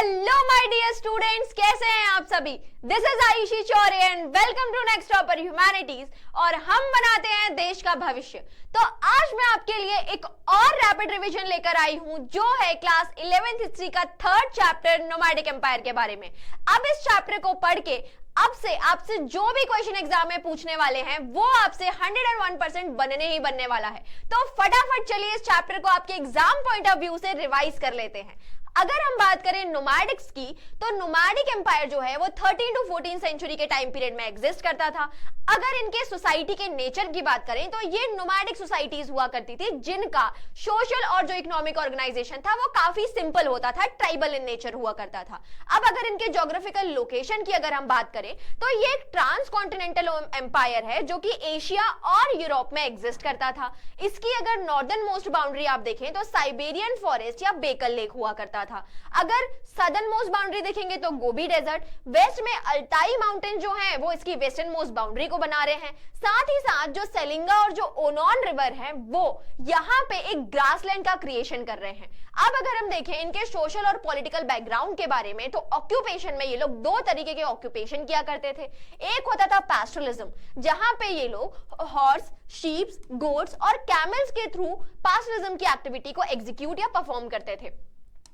Hello my dear students, कैसे हैं आप सभी। This is Ayushi Chaure and welcome to next topper humanities. और हम बनाते हैं देश का भविष्य। तो आज मैं आपके लिए एक और रैपिड रिवीजन लेकर आई हूं, जो है क्लास 11th हिस्ट्री का थर्ड चैप्टर नोमैडिक एम्पायर के बारे में। अब इस चैप्टर को पढ़ के अब से आपसे जो भी क्वेश्चन एग्जाम में पूछने वाले हैं वो आपसे 101% बनने ही बनने वाला है। तो फटाफट चलिए इस चैप्टर को आपके एग्जाम पॉइंट ऑफ व्यू से रिवाइज कर लेते हैं। अगर हम बात करें नोमैडिक्स की, तो नोमैडिक एम्पायर जो है वो 13 टू 14 सेंचुरी के टाइम पीरियड में एग्जिस्ट करता था। अगर इनके सोसाइटी के नेचर की बात करें तो ये नोमैडिक सोसाइटीज हुआ करती थी, जिनका सोशल और जो इकोनॉमिक ऑर्गेनाइजेशन था वो काफी सिंपल होता था, ट्राइबल इन नेचर हुआ करता था। अब अगर इनके ज्योग्राफिकल लोकेशन की अगर हम बात करें तो ये एक ट्रांस कॉन्टिनेंटल एम्पायर है जो कि एशिया और यूरोप में एग्जिस्ट करता था। इसकी अगर नॉर्दर्न मोस्ट बाउंड्री आप देखें तो साइबेरियन फॉरेस्ट या बेकल लेक हुआ करता था। अगर सदर्न मोस्ट बाउंड्री देखेंगे तो गोबी डेजर्ट, वेस्ट में अल्ताई माउंटेन जो है वो इसकी वेस्टर्न मोस्ट बाउंड्री को बना रहे हैं। साथ ही साथ जो सेलिंगा और जो ओनॉन रिवर है वो यहाँ पे एक ग्रासलैंड का क्रिएशन कर रहे हैं। अब अगर हम देखें इनके सोशल और पॉलिटिकल बैकग्राउंड के बारे में, तो ऑक्यूपेशन में ये लोग दो तरीके के ऑक्यूपेशन किया करते थे। एक होता था पैस्टोरलिज्म, जहां पे ये लोग हॉर्स, शीप्स, गोट्स और कैमल्स के थ्रू पैस्टोरलिज्म की एक्टिविटी को एग्जीक्यूट या परफॉर्म करते थे।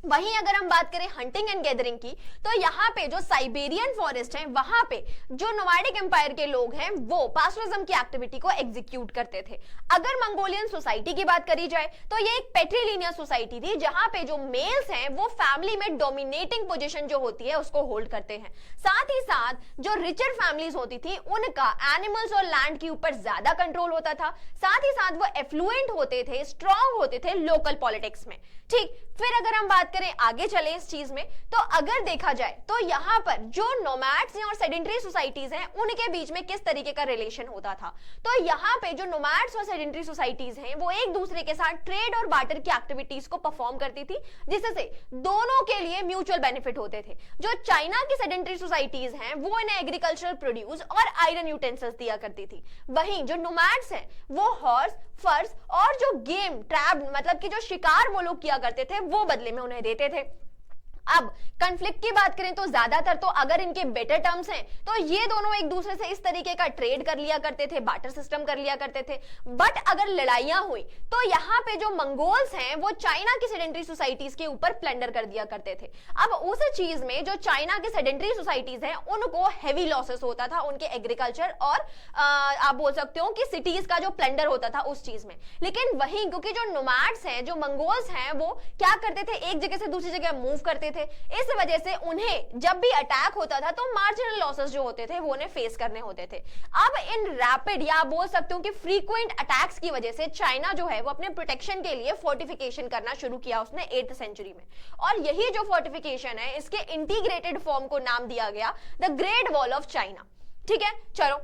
वहीं अगर हम बात करें हंटिंग एंड गैदरिंग की, तो यहाँ पे जो साइबेरियन फॉरेस्ट है वहां पे जो नोमैडिक एम्पायर के लोग हैं वो पैस्टोरलिज्म की एक्टिविटी को एग्जीक्यूट करते थे। अगर मंगोलियन सोसाइटी की बात करी जाए तो ये एक पेट्रीलिनियर सोसाइटी थी, जहां पे जो मेल्स हैं वो फैमिली में डोमिनेटिंग पोजीशन जो होती है उसको होल्ड करते हैं। साथ ही साथ जो रिचर फैमिलीज होती थी उनका एनिमल्स और लैंड के ऊपर ज्यादा कंट्रोल होता था। साथ ही साथ वो एफ्लुएंट होते थे, स्ट्रॉन्ग होते थे लोकल पॉलिटिक्स में। ठीक, फिर अगर हम बात करें आगे चले इस चीज में, तो अगर देखा जाए तो यहाँ पर जो नोमैड्स हैं और सेडेंटरी सोसाइटीज हैं उनके बीच में किस तरीके का रिलेशन होता था। तो यहाँ पे जो नोमैड्स और सेडेंटरी सोसाइटीज हैं वो एक दूसरे के साथ ट्रेड और बार्टर की एक्टिविटीज को परफॉर्म करती थी, जिससे दोनों के लिए म्यूचुअल बेनिफिट होते थे। जो चाइना की सेडेंटरी सोसाइटीज हैं वो इन्हें एग्रीकल्चरल प्रोड्यूस और आयरन यूटेंसिल्स दिया करती थी। वहीं जो नोमैड्स हैं वो हॉर्स, फर्स और जो गेम ट्रैप मतलब कि जो शिकार वो लोग किया करते थे वो बदले में उन्हें देते थे। अब कॉन्फ्लिक्ट की बात करें तो ज्यादातर तो अगर इनके बेटर टर्म्स हैं तो ये दोनों एक दूसरे से इस तरीके का ट्रेड कर लिया करते थे, बार्टर सिस्टम कर लिया करते थे। बट अगर लड़ाइयां हुई तो यहाँ पे जो मंगोल्स हैं वो चाइना की सेडेंटरी सोसाइटीज के ऊपर प्लंडर कर दिया करते थे। अब उस चीज में जो चाइना की सेडेंटरी सोसाइटीज हैं उनको हैवी लॉसेस होता था उनके एग्रीकल्चर और आप बोल सकते हो कि सिटीज का जो प्लंडर होता था उस चीज में। लेकिन वहीं क्योंकि जो नोमैड्स हैं, जो मंगोल्स हैं, वो क्या करते थे, एक जगह से दूसरी जगह मूव करते थे। इस वजह से उन्हें जब भी अटैक होता था तो मार्जिनल लॉसेस जो होते थे वो उन्हें फेस करने होते थे। अब इन रैपिड या बोल सकते हो कि फ्रीक्वेंट अटैक्स की वजह से चाइना जो है वो अपने प्रोटेक्शन के लिए फोर्टिफिकेशन करना शुरू किया उसने 8th सेंचुरी में। और यही जो फोर्टिफिकेशन है इसके इंटीग्रेटेड फॉर्म को नाम दिया गया the great wall of China. ठीक है, चलो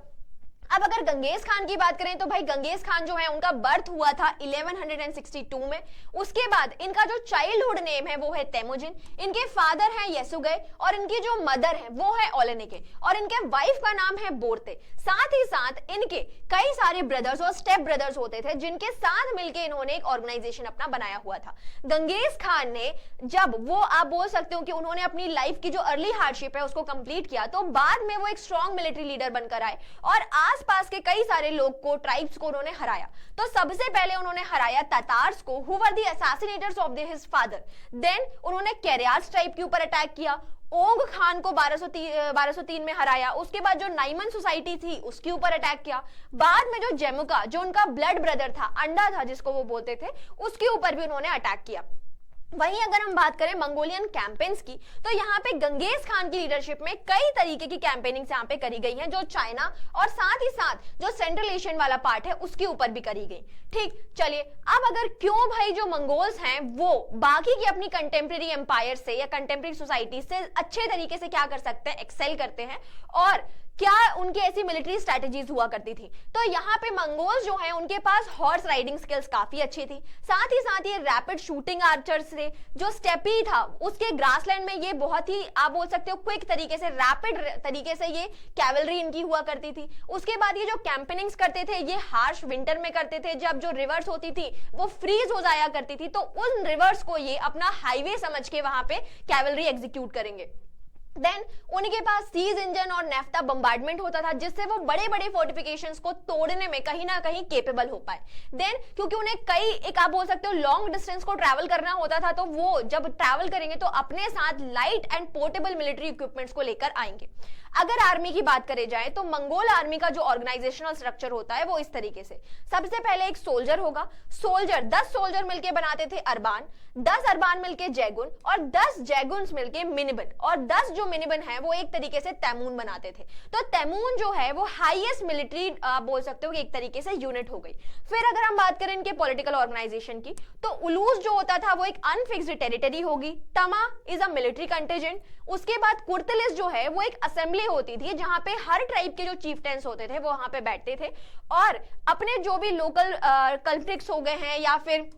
अब अगर गंगेज खान की बात करें तो भाई गंगेज खान जो है उनका बर्थ हुआ था 1162 में। उसके बाद इनका जो चाइल्डहुड नेम है वो है तेमुजिन, इनके फादर हैं येसुगे और इनकी जो मदर है वो है ओलेनिके और इनके वाइफ का नाम है बोर्ते। साथ ही साथ इनके कई सारे ब्रदर्स और स्टेप ब्रदर्स होते थे जिनके साथ मिलकर इन्होंने एक ऑर्गेनाइजेशन अपना बनाया हुआ था। गंगेज खान ने जब वो आप बोल सकते हो कि उन्होंने अपनी लाइफ की जो अर्ली हार्डशिप है उसको कंप्लीट किया तो बाद में वो एक स्ट्रॉन्ग मिलिट्री लीडर बनकर आए और आसपास के कई सारे लोग को, ट्राइब्स को उन्होंने हराया। तो सबसे पहले उन्होंने हराया तातार्स को, who were the assassinators of his father. Then उन्होंने कैरियार्स ट्राइब के ऊपर अटैक किया, ओंग खान को 1203 में हराया। उसके बाद जो नाइमन सोसाइटी थी उसके ऊपर अटैक किया। बाद में जो जेमुका, जो उनका ब्लड ब्रदर था, अंडा था जिसको वो बोलते थे, उसके ऊपर भी उन्होंने अटैक किया। वहीं अगर हम बात करें मंगोलियन कैंपेन्स की, तो यहाँ पे गंगेज खान की लीडरशिप में कई तरीके की कैंपेनिंग यहाँ पे करी गई है, जो चाइना और साथ ही साथ जो सेंट्रल एशियन वाला पार्ट है उसके ऊपर भी करी गई। ठीक, चलिए अब अगर क्यों भाई जो मंगोल्स हैं वो बाकी की अपनी कंटेम्प्रेरी एम्पायर से या कंटेम्प्रेरी सोसाइटी से अच्छे तरीके से क्या कर सकते हैं, एक्सेल करते हैं, और क्या उनकी ऐसी मिलिट्री स्ट्रेटेजीज हुआ करती थी। तो यहाँ पे मंगोल्स जो है उनके पास हॉर्स राइडिंग स्किल्स काफी अच्छी थी, साथ ही ये रैपिड शूटिंग आर्चर्स थे। जो स्टेपी था उसके ग्रासलैंड में ये बहुत ही आप बोल सकते हो क्विक तरीके से, रैपिड तरीके से ये कैवलरी इनकी हुआ करती थी। उसके बाद ये जो कैंपेनिंग्स करते थे ये हार्श विंटर में करते थे, जब जो रिवर्स होती थी वो फ्रीज हो जाया करती थी, तो उन रिवर्स को ये अपना हाईवे समझ के वहां पे कैवलरी एग्जीक्यूट करेंगे। देन उनके पास सीज इंजन और नेफ्ता बम्बार्डमेंट होता था, जिससे वो बड़े बड़े फोर्टिफिकेशंस को तोड़ने में कहीं ना कहीं केपेबल हो पाए। देन क्योंकि उन्हें कई एक आप बोल सकते हो लॉन्ग डिस्टेंस को ट्रैवल करना होता था, तो वो जब ट्रैवल करेंगे तो अपने साथ light and portable military equipments को लेकर आएंगे। अगर आर्मी की बात करें जाए तो मंगोल आर्मी का जो ऑर्गेनाइजेशनल स्ट्रक्चर होता है वो इस तरीके से, सबसे पहले एक सोल्जर होगा, सोल्जर 10 सोल्जर मिलके बनाते थे अरबान, 10 अरबान मिलके जैगुन और 10 जैगुन्स मिलके मिनिबन, और 10 जो मिनिबन है वो एक तरीके से तैमून बनाते थे। तो तैमून जो है वो हाईएस्ट मिलिट्री बोल सकते हो कि एक तरीके से यूनिट हो गई। फिर अगर हम बात करें इनके पॉलिटिकल ऑर्गेनाइजेशन की, तो उलूस जो होता था वो एक अनफिक्स्ड टेरिटरी होगी, तमा इज अ मिलिट्री कंटिजेंट, उसके बाद कुर्तलिस जो है वो एक असेंबली होती थी जहां पे हर ट्राइब के जो चीफटेंस होते थे वो वहां पे बैठते थे और अपने जो भी लोकल कॉन्फ्लिक्ट्स हो गए हैं या फिर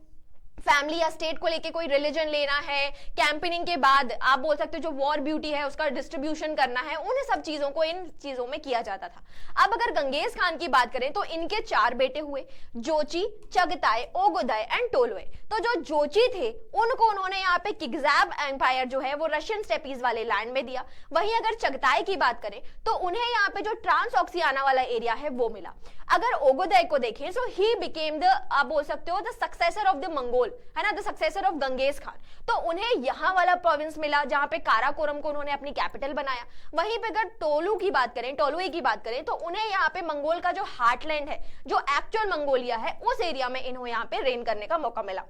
फैमिली या स्टेट को लेके कोई रिलीजन लेना है, कैंपेनिंग के बाद आप बोल सकते हो जो वॉर ब्यूटी है उसका डिस्ट्रीब्यूशन करना है, उन सब चीजों को इन चीजों में किया जाता था। अब अगर गंगेज खान की बात करें तो इनके 4 बेटे हुए, जोची, चगताई, ओगोदय एंड टोलोय। तो जो जोची थे उनको उन्होंने यहाँ पे किग्जैब एम्पायर जो है वो रशियन स्टेपीज वाले लैंड में दिया। वहीं अगर चगताई की बात करें तो उन्हें यहाँ पे जो ट्रांस ऑक्सियाना वाला एरिया है वो मिला। अगर ओगोदय को देखें सो ही बिकेम द आप बोल सकते हो the successor of the Mongol, है ना, the successor of Ganges Khan. तो उन्हें यहाँ वाला प्रोविंस मिला जहां पे काराकोरम को उन्होंने अपनी कैपिटल बनाया। वहीं पे अगर टोलुई की बात करें तो उन्हें यहाँ पे मंगोल का जो हार्टलैंड है, जो एक्चुअल मंगोलिया है, उस एरिया में इन्हें यहाँ पे रेन करने का मौका मिला।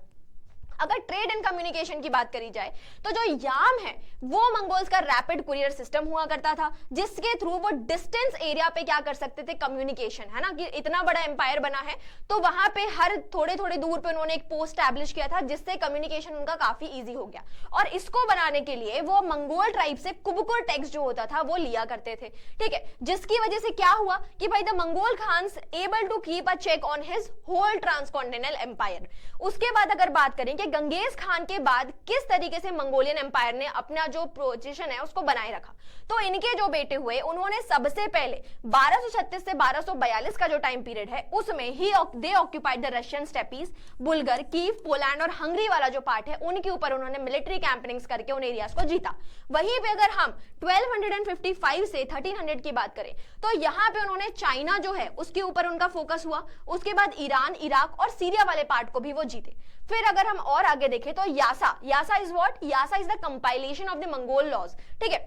अगर ट्रेड एंड कम्युनिकेशन की बात करी जाए तो जो याम है वो मंगोल्स का रैपिड कुरियर सिस्टम हुआ करता था, जिसके थ्रू वो डिस्टेंस एरिया पे क्या कर सकते थे, कम्युनिकेशन, है ना, कि इतना बड़ा एम्पायर बना है तो वहां पे हर थोड़े थोड़े दूर पे उन्होंने एक पोस्ट स्टैब्लिश किया था, जिससे कम्युनिकेशन उनका काफी इजी हो गया। और इसको बनाने के लिए वो मंगोल ट्राइब से कुबकुर टेक्स्ट जो होता था वो लिया करते थे, ठीक है, जिसकी वजह से क्या हुआ कि भाई the Mongol khans able to keep a check on his whole transcontinental empire. उसके बाद अगर बात करें कि गंगेज खान के बाद किस तरीके से मंगोलियन एम्पायर ने अपना जो पोजीशन है उसको बनाए रखा, तो इनके जो बेटे हुए उन्होंने सबसे पहले 1236 से 1242 का जो टाइम पीरियड है उसमें ही they occupied the Russian steppes, Bulgar, Kiev, Poland और हंगरी वाला जो पार्ट है उनके ऊपर उन्होंने मिलिट्री कैंपेनिंग्स करके उन एरियाज को जीता। वहीं पे अगर हम 1255 से 1300 की बात करें तो यहाँ पे उन्होंने चाइना जो है उसके ऊपर उनका फोकस हुआ, उसके बाद ईरान, इराक और सीरिया वाले पार्ट को भी वो जीते। फिर अगर हम और आगे देखें तो Yasa is what, Yasa is the compilation of the Mongol laws, ठीक है।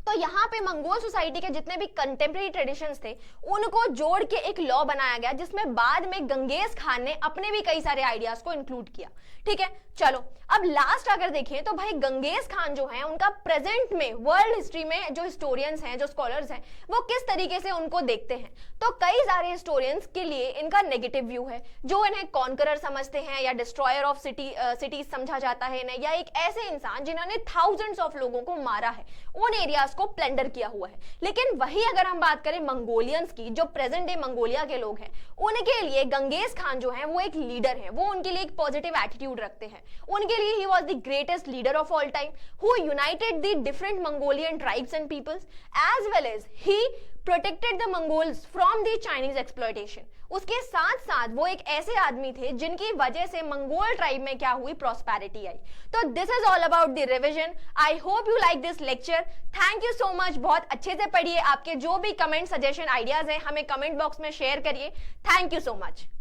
तो यहाँ पे मंगोल सोसाइटी के जितने भी कंटेम्प्रेरी ट्रेडिशंस थे उनको जोड़ के एक लॉ बनाया गया, जिसमें बाद में गंगेज खान ने अपने भी कई सारे आइडियाज को इंक्लूड किया, ठीक है। चलो अब लास्ट अगर देखें तो भाई गंगेज खान जो है उनका प्रेजेंट में वर्ल्ड हिस्ट्री में जो हिस्टोरियंस हैं, जो स्कॉलर्स हैं, वो किस तरीके से उनको देखते हैं, तो कई सारे हिस्टोरियंस के लिए इनका नेगेटिव व्यू है, जो इन्हें कॉन्करर समझते हैं या डिस्ट्रॉयर ऑफ सिटीज समझा जाता है इन्हें, या एक ऐसे इंसान जिन्होंने थाउजेंड्स ऑफ लोगों को मारा है, उन एरियाज को प्लंडर किया हुआ है। लेकिन वही अगर हम बात करें मंगोलियंस की, जो प्रेजेंट डे मंगोलिया के लोग हैं, उनके लिए गंगेज खान जो है वो एक लीडर है, वो उनके लिए एक पॉजिटिव एटीट्यूड रखते हैं। उनके लिए ही was the greatest leader of all time who united the different Mongolian tribes and peoples, as well as he protected the Mongols from the Chinese exploitation। उसके साथ साथ वो एक ऐसे आदमी थे जिनकी वजह से मंगोल ट्राइब में क्या हुई, प्रॉस्पेरिटी आई। तो this is all about the revision. I hope you like this lecture. Thank you so much. बहुत अच्छे से पढ़िए। आपके जो भी कमेंट, सजेशन, आइडियाज हैं हमें कमेंट बॉक्स में शेयर करिए। Thank you so much.